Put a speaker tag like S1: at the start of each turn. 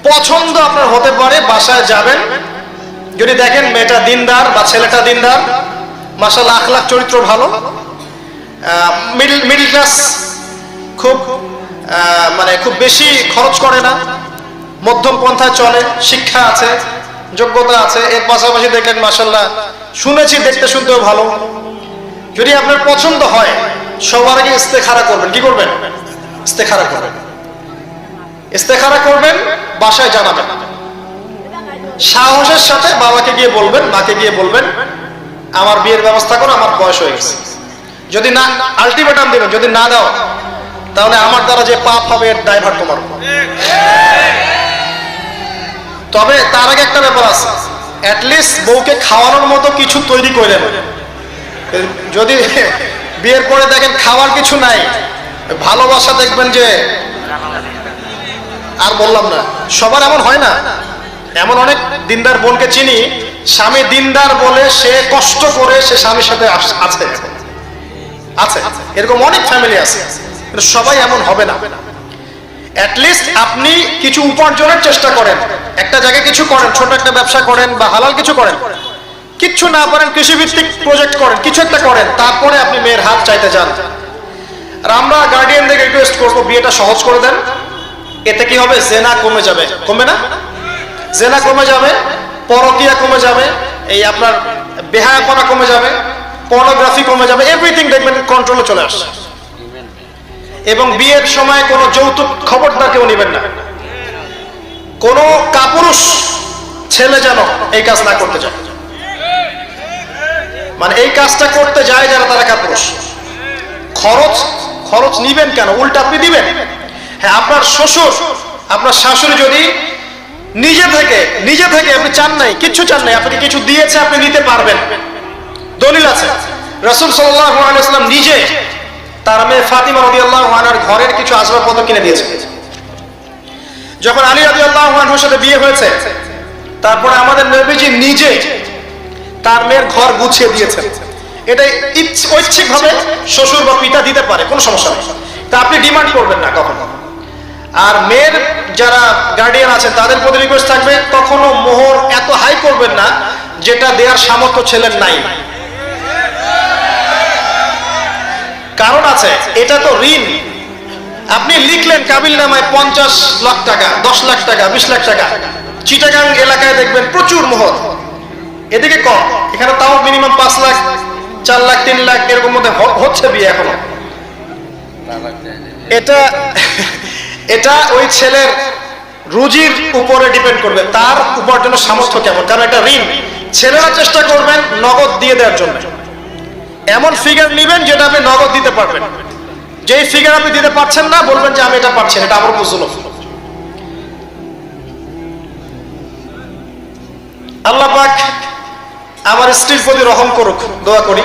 S1: পছন্দ আপনার হতে পারে, বাসায় যাবেন, যদি দেখেন মেয়েটা দিনদার বা ছেলেটা দিনদার, মাশাআল্লাহ আখলাক চরিত্র ভালো, মিডল ক্লাস, খুব মানে খুব বেশি খরচ করে না, মধ্যম পন্থায় চলে, শিক্ষা আছে, যোগ্যতা আছে, এর পাশাপাশি দেখলেন মাশাআল্লাহ শুনেছি দেখতে শুনতেও ভালো, যদি আপনার পছন্দ হয় সবার আগে ইস্তেখারা করবেন। কি করবেন? ইস্তেখারা করবেন। ইস্তেখারা করবেন, বাসায় জানাবেন, সাহসের সাথে বাবাকে গিয়ে বলবেন, মাকে গিয়ে বলবেন আমার বিয়ের ব্যবস্থা করো, আমার বয়স হয়ে গেছে। যদি না, আলটিমেটাম দিবেন, যদি না দাও তাহলে আমার দ্বারা যে পাপ হবে এর দায়ভার তোমার। তবে তার আগে একটা ব্যাপার আছে, অ্যাটলিস্ট বউকে খাওয়ানোর মতো কিছু তৈরি করে নেন। যদি বিয়ের পরে দেখেন খাওয়ার কিছু নাই, ভালোবাসা দেখবেন যে আর বললাম না, সবার এমন হয় না। এমন অনেক দিনদার বোনকে চিনি, স্বামী দিনদার বলে সে কষ্ট করে সে স্বামীর সাথে আছে আছে এরকম অনেক ফ্যামিলি আছে, কিন্তু সবাই এমন হবে না। অ্যাটলিস্ট আপনি কিছু উপার্জনের চেষ্টা করেন, একটা জায়গায় কিছু করেন, ছোট একটা ব্যবসা করেন বা হালাল কিছু করেন, কিচ্ছু না পারেন কৃষিভিত্তিক প্রজেক্ট করেন, কিছু একটা করেন, তারপরে আপনি মেয়ের হাত চাইতে যান। আর আমরা গার্ডিয়ানদের রিকোয়েস্ট করবো বিয়েটা সহজ করে দেন। এতে কি হবে? জেনা কমে যাবে, কমবে না? জেনা কমে যাবে, পরকিয়া কমে যাবে, এই আপনার বেহায়াপনা কমে যাবে, পর্নোগ্রাফি কমে যাবে, এভরিথিং দেখবেন কন্ট্রোলে চলে আসছে। এবং বিয়ের সময় কোনো যৌতুক খবরদার কেউ নেবেন না। কোনো কাপুরুষ ছেলে যেন এই কাজ না করতে যায়, মানে এই কাজটা করতে যায় যারা, তারা কাপুরুষ। খরচ নিবেন কেন? উল্টা আপনি দিবেন। হ্যাঁ, আপনার শ্বশুর আপনার শাশুড়ি যদি নিজে থেকে আপনি চান নাই, কিচ্ছু চান নাই, আপনাকে কিছু দিয়েছে, আপনি নিতে পারবেন, দলিল আছে। রাসূল সাল্লাল্লাহু আলাইহি ওয়াসাল্লাম নিজে তার মেয়ে ফাতিমা রাদিয়াল্লাহু আনহার ঘরের কিছু আসবাবপত্র কিনে দিয়েছে। যখন আলী রাদিয়াল্লাহু আনহুর সাথে বিয়ে হয়েছে, তারপরে আমাদের নবীজি নিজে তার মেয়ের ঘর গুছিয়ে দিয়েছেন। এটা ঐচ্ছিকভাবে শ্বশুর বা পিতা দিতে পারে, কোনো সমস্যা নেই, তা আপনি ডিমান্ড করবেন না কখনো। আর মেয়ের যারা গার্ডিয়ান আছেন তাদের প্রতি রিকোয়েস্ট থাকবে, কখনো মোহর এত হাই করবেন না যেটা দেওয়ার সামর্থ্য ছেলের নাই। কারণ আছে, এটা তো ঋণ। আপনি লিখলেন কাবিল নামায় 50 লাখ টাকা, 10 লাখ টাকা, 20 লাখ টাকা, চিটাগাং এলাকায় দেখবেন প্রচুর মোহর, এদিকে কম, এখানে তাও মিনিমাম 5 লাখ, 4 লাখ, 3 লাখ এরকম মধ্যে হচ্ছে বিয়ে এখনো। এটা ওই ছেলের রুজির উপরে ডিপেন্ড করবে, তার উপার্জনের সামর্থ্য কেমন, কারণ এটা ঋণ। ছেলেরা চেষ্টা করবেন নগদ দিয়ে দেওয়ার জন্য, এমন ফিগার নেবেন যেটা আপনি নগদ দিতে পারবেন। যেই ফিগার আপনি দিতে পারছেন না, বলবেন যে আমি এটা পারছি না, এটা আমার উপর জুলুম। আল্লাহ পাক আমার স্ত্রীর প্রতি রহম করুক, দোয়া করি।